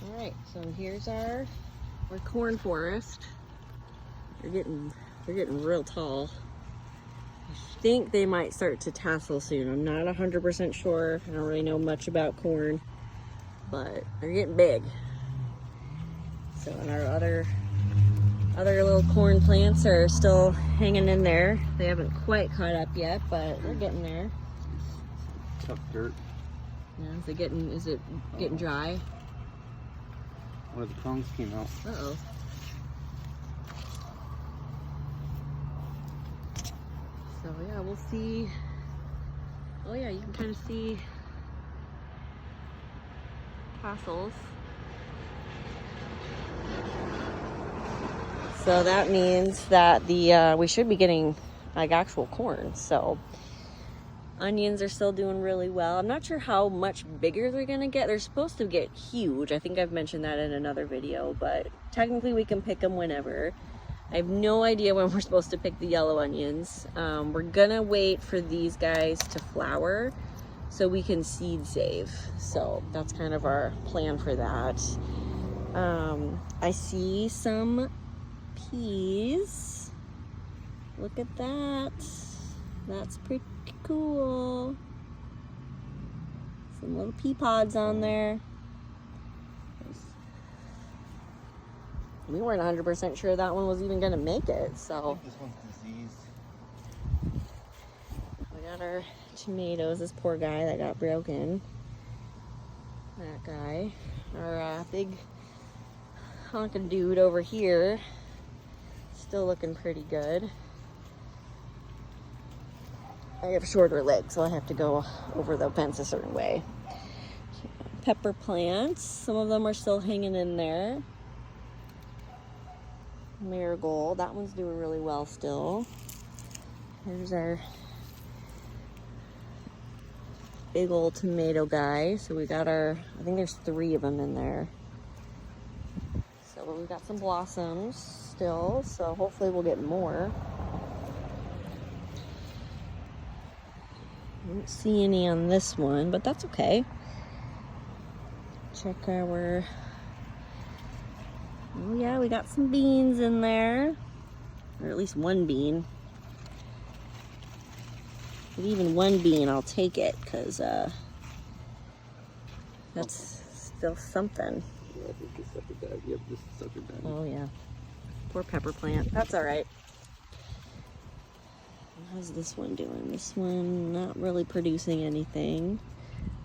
All right, so here's our corn forest. They're getting real tall. I think they might start to tassel soon. I'm not 100% sure. I don't really know much about corn, but they're getting big. So, and our other little corn plants are still hanging in there. They haven't quite caught up yet, but they're getting there. Tough dirt. Yeah, is it getting dry? One of the prongs came out. Uh-oh. So yeah, we'll see. Oh yeah, you can kind of see tassels. So that means that we should be getting like actual corn. So onions are still doing really well. I'm not sure how much bigger they're gonna get. They're supposed to get huge. I think I've mentioned that in another video, but technically we can pick them whenever. I have no idea when we're supposed to pick the yellow onions. We're gonna wait for these guys to flower so we can seed save. So that's kind of our plan for that. I see some peas. Look at that. That's pretty cool. Some little pea pods on there. We weren't 100% sure that one was even gonna make it, so. This one's diseased. We got our tomatoes, this poor guy that got broken. That guy. Our big honking dude over here. Still looking pretty good. I have shorter legs, so I have to go over the fence a certain way. Pepper plants, some of them are still hanging in there. Marigold, that one's doing really well still. Here's our big old tomato guy. So we got I think there's 3 of them in there. So we've got some blossoms still, so hopefully we'll get more. I don't see any on this one, but that's okay. Check our... Oh yeah, we got some beans in there. Or at least one bean. But even one bean, I'll take it, because that's still something. Yeah, I think this sucker died. Yep, this sucker died. Oh yeah. Poor pepper plant. That's alright. How's this one doing? This one not really producing anything.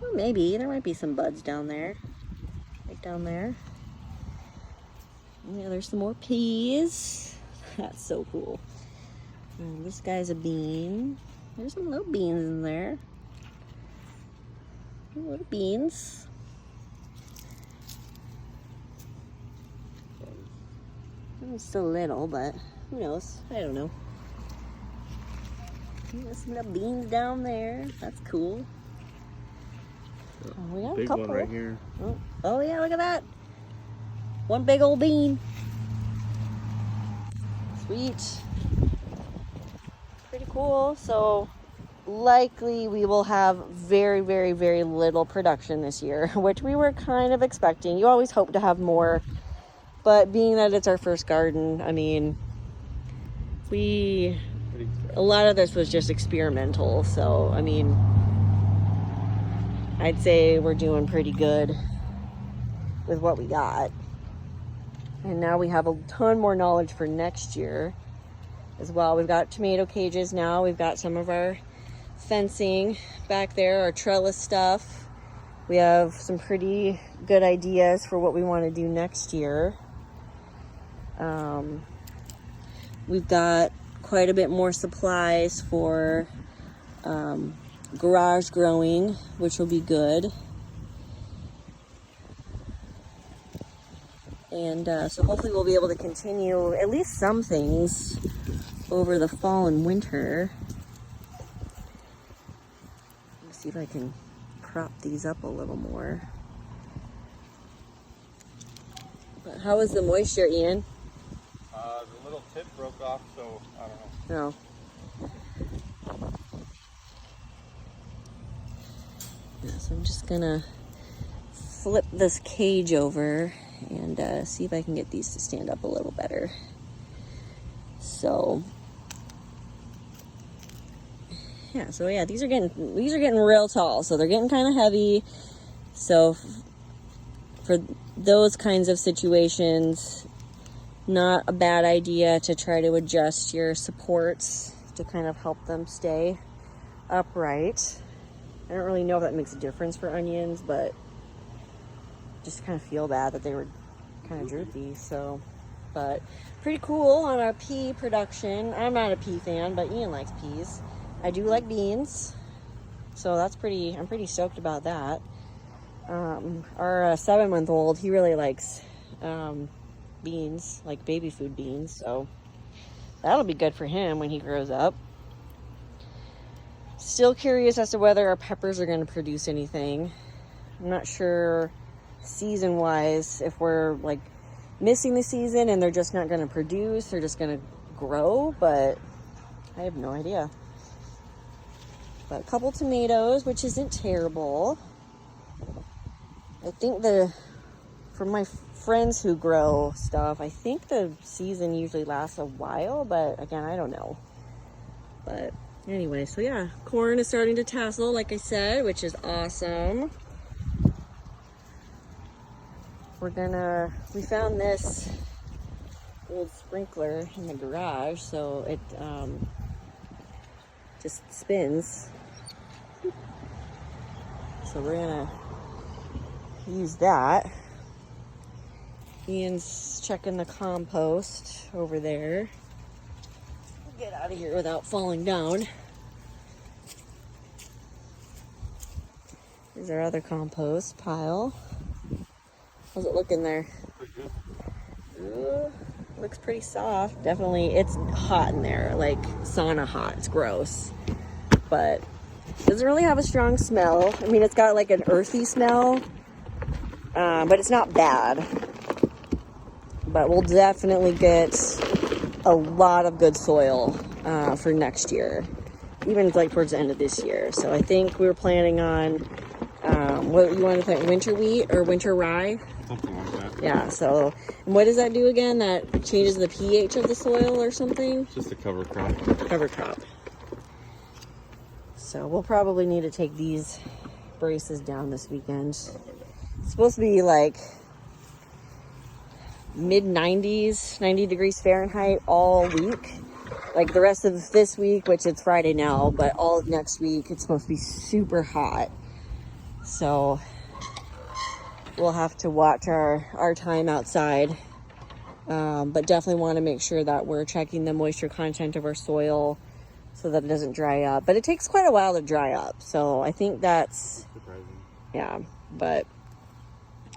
Well, maybe. There might be some buds down there. Right down there. Yeah, there's some more peas. That's so cool. And this guy's a bean. There's some little beans in there. Little beans. It's still little, but who knows? I don't know. There's some little beans down there. That's cool. Oh, we got Big a couple. one right here. Oh yeah, look at that. One big old bean. Sweet. Pretty cool. So likely we will have very, very, very little production this year, which we were kind of expecting. You always hope to have more, but being that it's our first garden, I mean, a lot of this was just experimental. So, I mean, I'd say we're doing pretty good with what we got. And now we have a ton more knowledge for next year as well. We've got tomato cages now. We've got some of our fencing back there, our trellis stuff. We have some pretty good ideas for what we want to do next year. We've got quite a bit more supplies for garage growing, which will be good. And so hopefully we'll be able to continue at least some things over the fall and winter. Let's see if I can prop these up a little more. But how is the moisture, Ian? The little tip broke off, so I don't know. No. Yeah, so I'm just gonna flip this cage over and see if I can get these to stand up a little better. So yeah, these are getting real tall, so they're getting kind of heavy. So for those kinds of situations, not a bad idea to try to adjust your supports to kind of help them stay upright. I don't really know if that makes a difference for onions, but just kind of feel bad that they were kind of droopy. So, but pretty cool on our pea production. I'm not a pea fan, but Ian likes peas. I do like beans, so I'm pretty stoked about that. Our 7-month-old, he really likes beans, like baby food beans, so that'll be good for him when he grows up. Still curious as to whether our peppers are going to produce anything. I'm not sure season wise if we're like missing the season and they're just not going to produce, they're just going to grow, but I have no idea. But a couple tomatoes, which isn't terrible. I think from my friends who grow stuff, I think the season usually lasts a while, but again, I don't know. But anyway, so yeah, corn is starting to tassel, like I said, which is awesome. We found this old sprinkler in the garage, so it just spins. So we're gonna use that. Ian's checking the compost over there. Get out of here without falling down. Here's our other compost pile. How's it looking there? Pretty good. Looks pretty soft. Definitely, it's hot in there, like sauna hot. It's gross, but it doesn't really have a strong smell. I mean, it's got like an earthy smell, but it's not bad. But we'll definitely get a lot of good soil for next year, even like towards the end of this year. So I think we were planning on what you want to plant, winter wheat or winter rye. Something like that. Yeah. So what does that do again? That changes the pH of the soil or something? Just a cover crop. Cover crop. So we'll probably need to take these braces down this weekend. It's supposed to be like mid-90s, 90 degrees Fahrenheit all week. Like the rest of this week, which it's Friday now, but all of next week it's supposed to be super hot. So we'll have to watch our time outside. But definitely want to make sure that we're checking the moisture content of our soil so that it doesn't dry up. But it takes quite a while to dry up. So I think that's Surprising. Yeah, but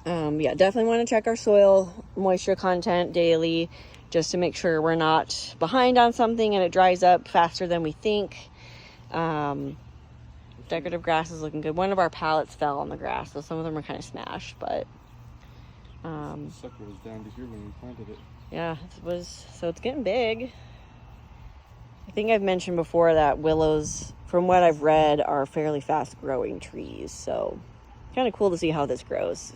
yeah, definitely want to check our soil moisture content daily just to make sure we're not behind on something and it dries up faster than we think. Decorative grass is looking good. One of our pallets fell on the grass, so some of them are kind of smashed, but The sucker was down to here when we planted it. yeah, so it's getting big. I think I've mentioned before that willows, from what I've read, are fairly fast growing trees, so kind of cool to see how this grows.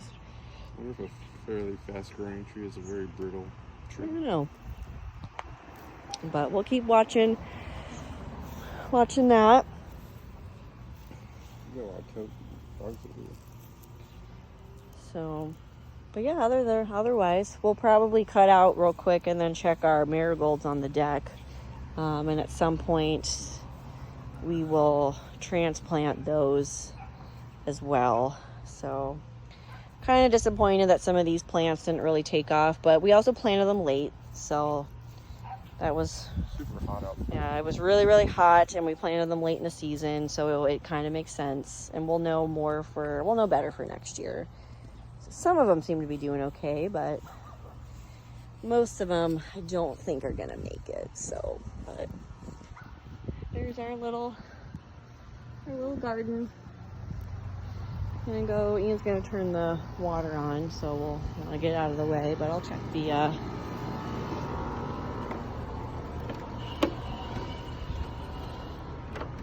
I wonder if a fairly fast growing tree is a very brittle I tree. don't know, but we'll keep watching that. You got a lot of dogs over here. So, but yeah, otherwise, we'll probably cut out real quick and then check our marigolds on the deck. And at some point, we will transplant those as well. So, kind of disappointed that some of these plants didn't really take off, but we also planted them late. So, that was Super hot out. yeah, it was really, really hot, and we planted them late in the season, so it kind of makes sense. And we'll know better for next year. So some of them seem to be doing okay, but most of them I don't think are gonna make it. So, but there's our little garden. Ian's gonna turn the water on, so we'll get out of the way. But I'll check the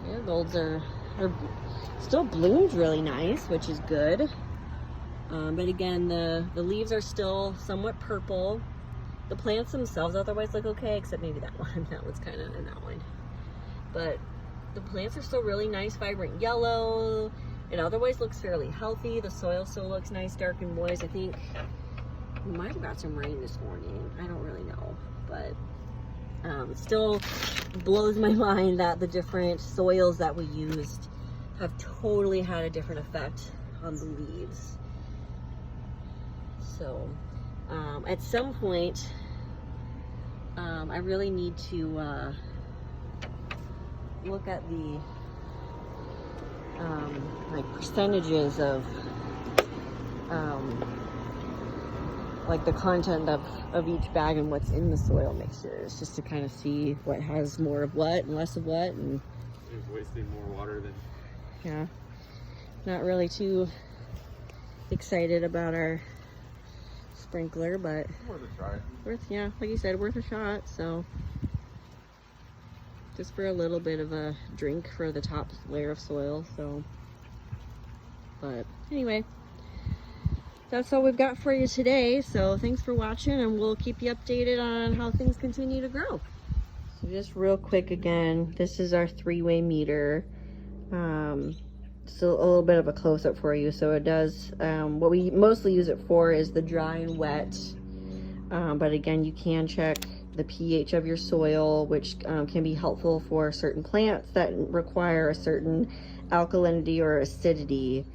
marigolds are still bloomed really nice, which is good. But again, the leaves are still somewhat purple. The plants themselves otherwise look okay, except maybe that one. That one's kind of in that one. But the plants are still really nice, vibrant yellow. It otherwise looks fairly healthy. The soil still looks nice, dark and moist. I think we might have got some rain this morning. I don't really know, but it still blows my mind that the different soils that we used have totally had a different effect on the leaves. So at some point, I really need to look at the like percentages of like the content of each bag and what's in the soil mixtures, just to kind of see what has more of what and less of what. And it's wasting more water than... Yeah, not really too excited about our sprinkler, but Worth a try. yeah, like you said, worth a shot. So just for a little bit of a drink for the top layer of soil. So, but anyway, that's all we've got for you today. So thanks for watching, and we'll keep you updated on how things continue to grow. So just real quick again, this is our 3-way meter. Still a little bit of a close-up for you. So it does, what we mostly use it for is the dry and wet. But again, you can check the pH of your soil, which can be helpful for certain plants that require a certain alkalinity or acidity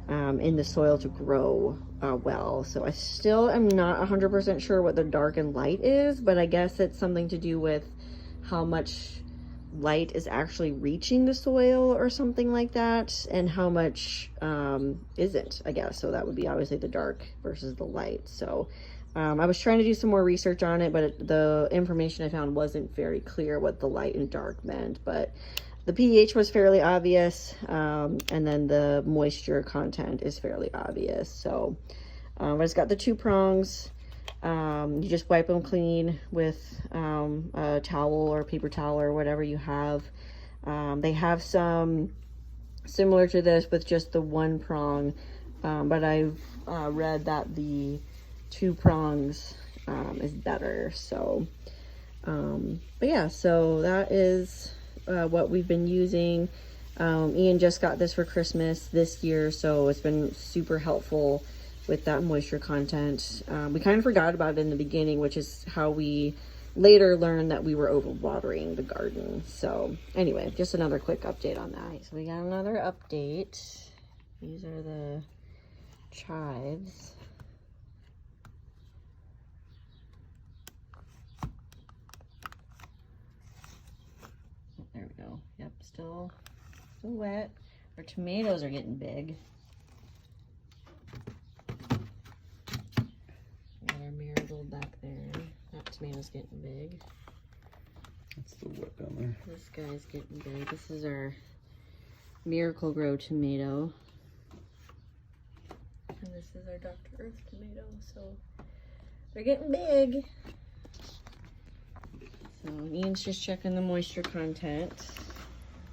in the soil to grow well. So I still am not 100% sure what the dark and light is, but I guess it's something to do with how much light is actually reaching the soil or something like that, and how much isn't, I guess. So that would be obviously the dark versus the light. So I was trying to do some more research on it, but the information I found wasn't very clear what the light and dark meant. But the pH was fairly obvious, and then the moisture content is fairly obvious. So I just got the 2 prongs. You just wipe them clean with a towel or paper towel or whatever you have. They have some similar to this with just the 1 prong, but I've read that the 2 prongs is better. So but yeah, so that is what we've been using. Ian just got this for Christmas this year, so it's been super helpful with that moisture content. We kind of forgot about it in the beginning, which is how we later learned that we were overwatering the garden. So anyway, just another quick update on that. Right, so we got another update. These are the chives. There we go. Yep, still wet. Our tomatoes are getting big. Got our marigold back there. That tomato's getting big. It's still wet down there. This guy's getting big. This is our Miracle Grow tomato. And this is our Dr. Earth tomato. So they're getting big. So Ian's just checking the moisture content.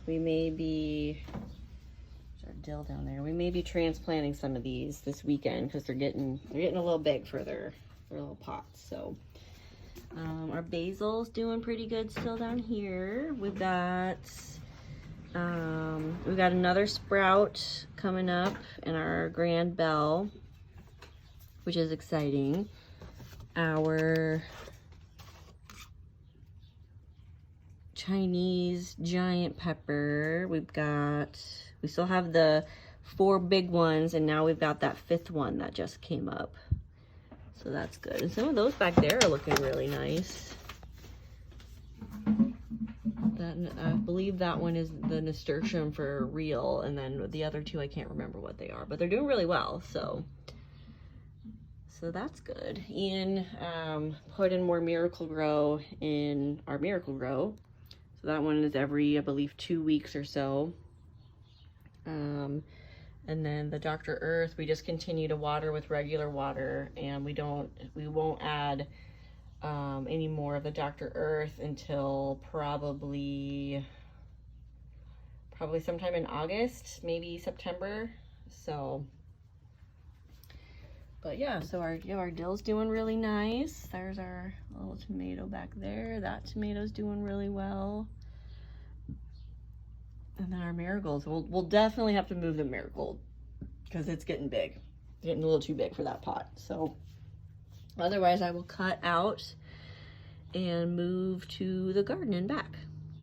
We may be, there's our dill down there. We may be transplanting some of these this weekend because they're getting a little big for their little pots. So our basil's doing pretty good still down here. We've got another sprout coming up in our grand bell, which is exciting. Our Chinese giant pepper, we still have the 4 big ones, and now we've got that 5th one that just came up. So that's good. And some of those back there are looking really nice. I believe that one is the nasturtium for real, and then the other 2 I can't remember what they are, but they're doing really well. So that's good. Ian put in more Miracle Grow in our Miracle Grow. So that one is every, I believe, 2 weeks or so. And then the Dr. Earth, we just continue to water with regular water, and we won't add any more of the Dr. Earth until probably sometime in August, maybe September. So But yeah, so our dill's doing really nice. There's our little tomato back there. That tomato's doing really well. And then our marigolds, we'll definitely have to move the marigold because it's getting big. It's getting a little too big for that pot. So otherwise I will cut out and move to the garden and back.